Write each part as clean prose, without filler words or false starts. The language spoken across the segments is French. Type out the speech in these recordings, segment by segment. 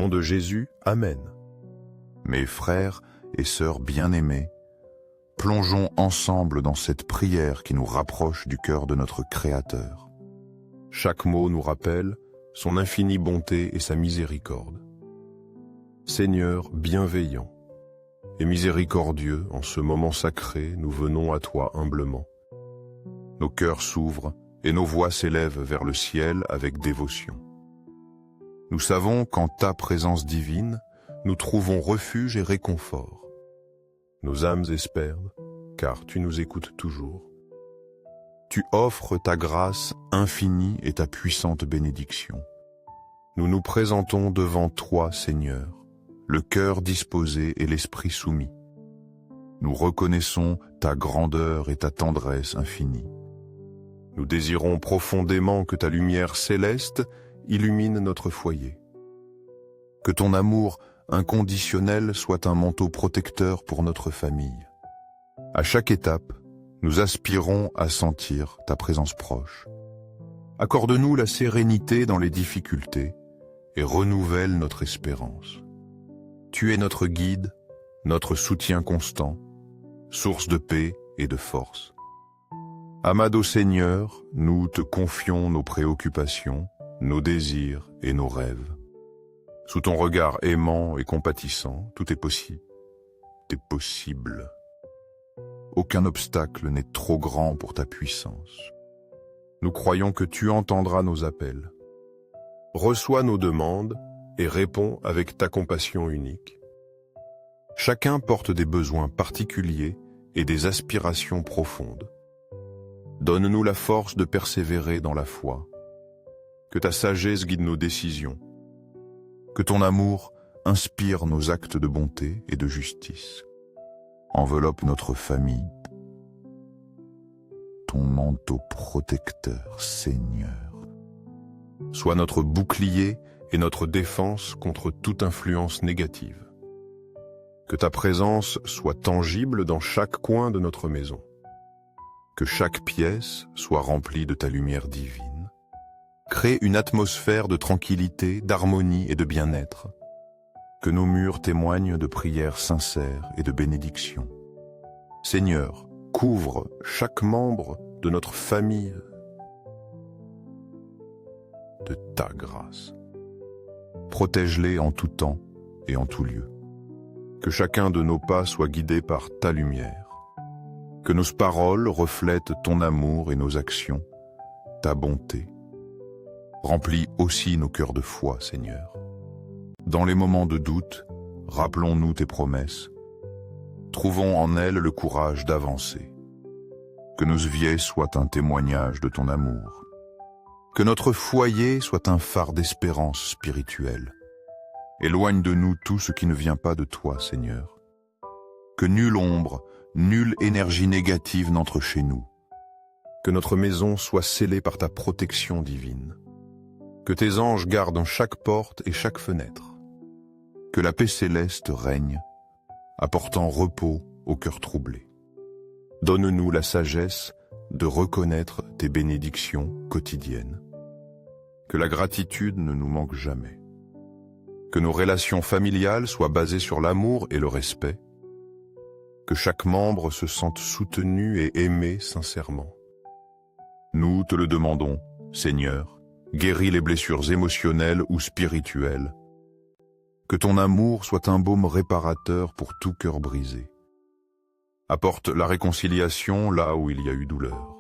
nom de Jésus, Amen. Mes frères et sœurs bien-aimés, plongeons ensemble dans cette prière qui nous rapproche du cœur de notre Créateur. Chaque mot nous rappelle son infinie bonté et sa miséricorde. Seigneur bienveillant et miséricordieux, en ce moment sacré, nous venons à toi humblement. Nos cœurs s'ouvrent et nos voix s'élèvent vers le ciel avec dévotion. Nous savons qu'en ta présence divine, nous trouvons refuge et réconfort. Nos âmes espèrent, car tu nous écoutes toujours. Tu offres ta grâce infinie et ta puissante bénédiction. Nous nous présentons devant toi, Seigneur, le cœur disposé et l'esprit soumis. Nous reconnaissons ta grandeur et ta tendresse infinie. Nous désirons profondément que ta lumière céleste illumine notre foyer. Que ton amour inconditionnel soit un manteau protecteur pour notre famille. À chaque étape, nous aspirons à sentir ta présence proche. Accorde-nous la sérénité dans les difficultés et renouvelle notre espérance. Tu es notre guide, notre soutien constant, source de paix et de force. Amado Seigneur, nous te confions nos préoccupations, nos désirs et nos rêves. Sous ton regard aimant et compatissant, tout est possible. Tout est possible. Aucun obstacle n'est trop grand pour ta puissance. Nous croyons que tu entendras nos appels. Reçois nos demandes et réponds avec ta compassion unique. Chacun porte des besoins particuliers et des aspirations profondes. Donne-nous la force de persévérer dans la foi. Que ta sagesse guide nos décisions. Que ton amour inspire nos actes de bonté et de justice. Enveloppe notre famille. Ton manteau protecteur, Seigneur. Sois notre bouclier et notre défense contre toute influence négative. Que ta présence soit tangible dans chaque coin de notre maison. Que chaque pièce soit remplie de ta lumière divine. Crée une atmosphère de tranquillité, d'harmonie et de bien-être. Que nos murs témoignent de prières sincères et de bénédictions. Seigneur, couvre chaque membre de notre famille de ta grâce. Protège-les en tout temps et en tout lieu. Que chacun de nos pas soit guidé par ta lumière. Que nos paroles reflètent ton amour et nos actions, ta bonté. Remplis aussi nos cœurs de foi, Seigneur. Dans les moments de doute, rappelons-nous tes promesses. Trouvons en elles le courage d'avancer. Que nos vies soient un témoignage de ton amour. Que notre foyer soit un phare d'espérance spirituelle. Éloigne de nous tout ce qui ne vient pas de toi, Seigneur. Que nulle ombre, nulle énergie négative n'entre chez nous. Que notre maison soit scellée par ta protection divine. Que tes anges gardent chaque porte et chaque fenêtre. Que la paix céleste règne, apportant repos au cœur troublé. Donne-nous la sagesse de reconnaître tes bénédictions quotidiennes. Que la gratitude ne nous manque jamais. Que nos relations familiales soient basées sur l'amour et le respect. Que chaque membre se sente soutenu et aimé sincèrement. Nous te le demandons, Seigneur, guéris les blessures émotionnelles ou spirituelles. Que ton amour soit un baume réparateur pour tout cœur brisé. Apporte la réconciliation là où il y a eu douleur.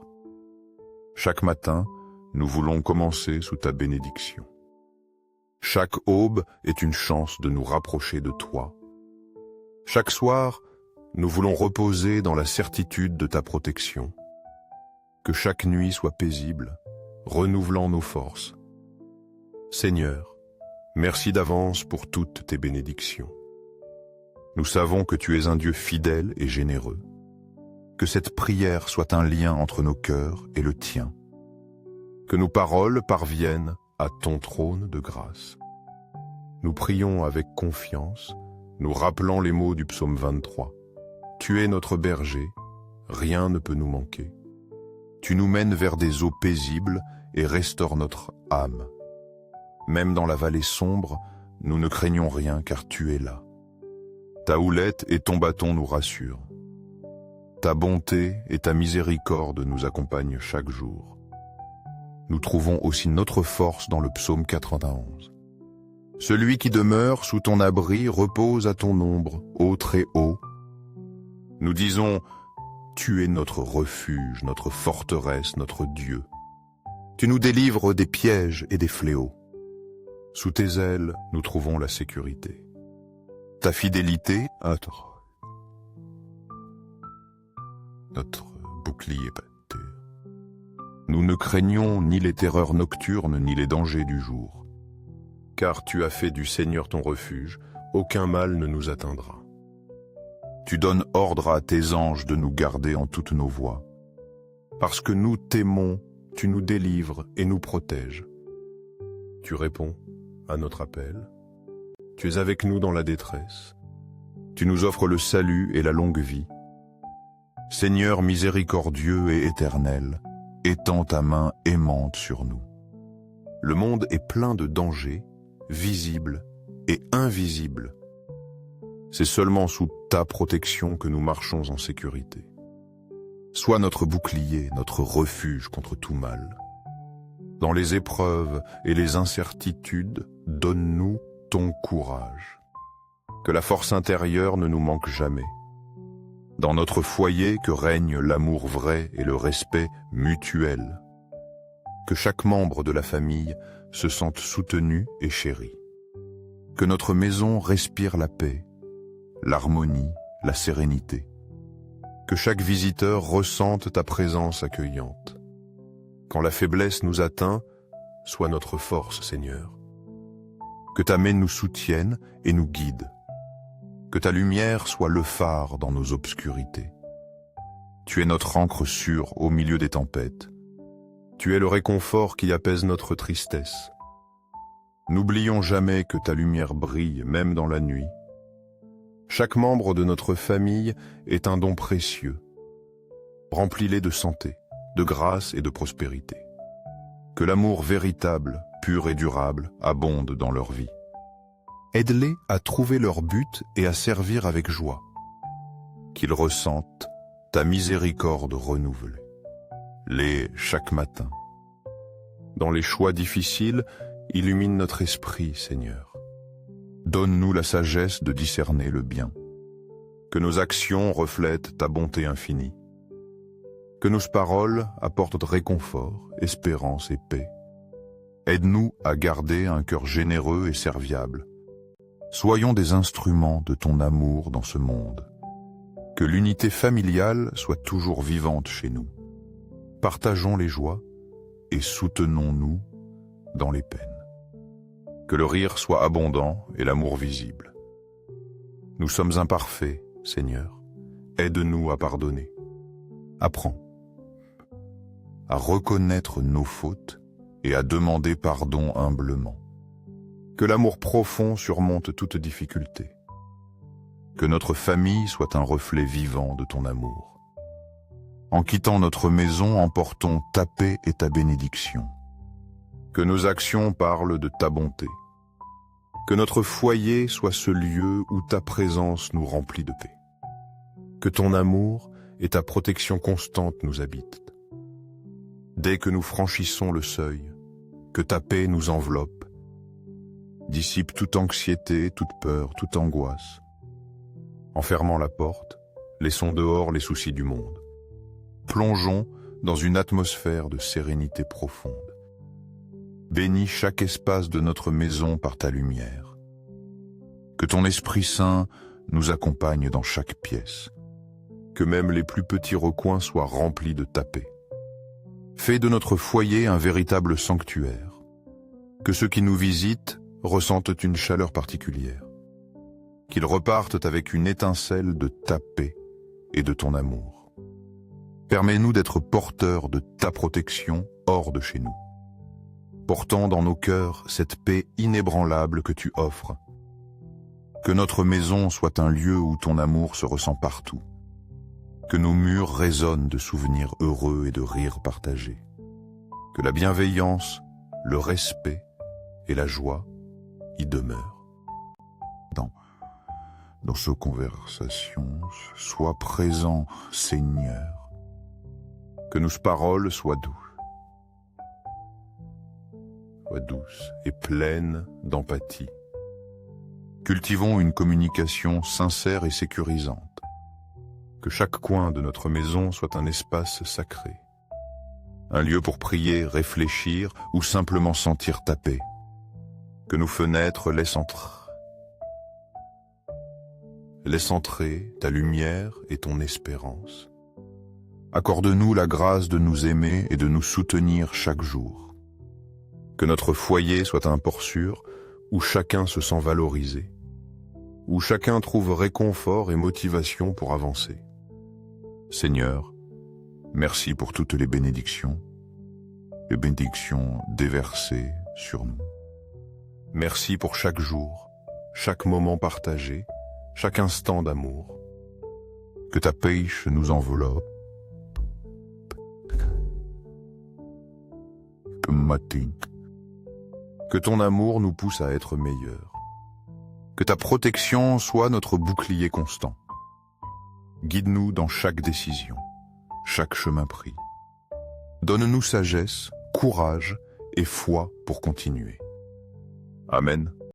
Chaque matin, nous voulons commencer sous ta bénédiction. Chaque aube est une chance de nous rapprocher de toi. Chaque soir, nous voulons reposer dans la certitude de ta protection. Que chaque nuit soit paisible, renouvelant nos forces. Seigneur, merci d'avance pour toutes tes bénédictions. Nous savons que tu es un Dieu fidèle et généreux. Que cette prière soit un lien entre nos cœurs et le tien. Que nos paroles parviennent à ton trône de grâce. Nous prions avec confiance, nous rappelant les mots du psaume 23. Tu es notre berger, rien ne peut nous manquer. Tu nous mènes vers des eaux paisibles et restaures notre âme. Même dans la vallée sombre, nous ne craignons rien car tu es là. Ta houlette et ton bâton nous rassurent. Ta bonté et ta miséricorde nous accompagnent chaque jour. Nous trouvons aussi notre force dans le psaume 91. Celui qui demeure sous ton abri repose à ton ombre, ô Très-Haut. Nous disons, tu es notre refuge, notre forteresse, notre Dieu. Tu nous délivres des pièges et des fléaux. Sous tes ailes, nous trouvons la sécurité. Ta fidélité, notre bouclier. Nous ne craignons ni les terreurs nocturnes ni les dangers du jour. Car tu as fait du Seigneur ton refuge, aucun mal ne nous atteindra. Tu donnes ordre à tes anges de nous garder en toutes nos voies. Parce que nous t'aimons, tu nous délivres et nous protèges. Tu réponds à notre appel. Tu es avec nous dans la détresse. Tu nous offres le salut et la longue vie. Seigneur miséricordieux et éternel, étends ta main aimante sur nous. Le monde est plein de dangers, visibles et invisibles. C'est seulement sous ta protection que nous marchons en sécurité. Sois notre bouclier, notre refuge contre tout mal. Dans les épreuves et les incertitudes, donne-nous ton courage. Que la force intérieure ne nous manque jamais. Dans notre foyer, que règne l'amour vrai et le respect mutuel. Que chaque membre de la famille se sente soutenu et chéri. Que notre maison respire la paix, l'harmonie, la sérénité. Que chaque visiteur ressente ta présence accueillante. Quand la faiblesse nous atteint, sois notre force, Seigneur. Que ta main nous soutienne et nous guide. Que ta lumière soit le phare dans nos obscurités. Tu es notre ancre sûre au milieu des tempêtes. Tu es le réconfort qui apaise notre tristesse. N'oublions jamais que ta lumière brille même dans la nuit. Chaque membre de notre famille est un don précieux. Remplis-les de santé, de grâce et de prospérité. Que l'amour véritable, pur et durable, abonde dans leur vie. Aide-les à trouver leur but et à servir avec joie. Qu'ils ressentent ta miséricorde renouvelée. Chaque matin. Dans les choix difficiles, illumine notre esprit, Seigneur. Donne-nous la sagesse de discerner le bien. Que nos actions reflètent ta bonté infinie. Que nos paroles apportent réconfort, espérance et paix. Aide-nous à garder un cœur généreux et serviable. Soyons des instruments de ton amour dans ce monde. Que l'unité familiale soit toujours vivante chez nous. Partageons les joies et soutenons-nous dans les peines. Que le rire soit abondant et l'amour visible. Nous sommes imparfaits, Seigneur. Aide-nous à pardonner. Apprends à reconnaître nos fautes et à demander pardon humblement. Que l'amour profond surmonte toute difficulté. Que notre famille soit un reflet vivant de ton amour. En quittant notre maison, emportons ta paix et ta bénédiction. Que nos actions parlent de ta bonté. Que notre foyer soit ce lieu où ta présence nous remplit de paix. Que ton amour et ta protection constante nous habitent. Dès que nous franchissons le seuil, que ta paix nous enveloppe, dissipe toute anxiété, toute peur, toute angoisse. En fermant la porte, laissons dehors les soucis du monde. Plongeons dans une atmosphère de sérénité profonde. Bénis chaque espace de notre maison par ta lumière. Que ton Esprit Saint nous accompagne dans chaque pièce. Que même les plus petits recoins soient remplis de ta paix. Fais de notre foyer un véritable sanctuaire. Que ceux qui nous visitent ressentent une chaleur particulière. Qu'ils repartent avec une étincelle de ta paix et de ton amour. Permets-nous d'être porteurs de ta protection hors de chez nous. Portant dans nos cœurs cette paix inébranlable que tu offres. Que notre maison soit un lieu où ton amour se ressent partout. Que nos murs résonnent de souvenirs heureux et de rires partagés. Que la bienveillance, le respect et la joie y demeurent. dans nos conversations. Sois présent, Seigneur. Que nos paroles soient douces et pleines d'empathie. Cultivons une communication sincère et sécurisante. Que chaque coin de notre maison soit un espace sacré. Un lieu pour prier, réfléchir ou simplement sentir ta paix. Que nos fenêtres laissent entrer ta lumière et ton espérance. Accorde-nous la grâce de nous aimer et de nous soutenir chaque jour. Que notre foyer soit un port sûr où chacun se sent valorisé, où chacun trouve réconfort et motivation pour avancer. Seigneur, merci pour toutes les bénédictions déversées sur nous. Merci pour chaque jour, chaque moment partagé, chaque instant d'amour. Que ta pêche nous enveloppe. Que ton amour nous pousse à être meilleurs. Que ta protection soit notre bouclier constant. Guide-nous dans chaque décision, chaque chemin pris. Donne-nous sagesse, courage et foi pour continuer. Amen.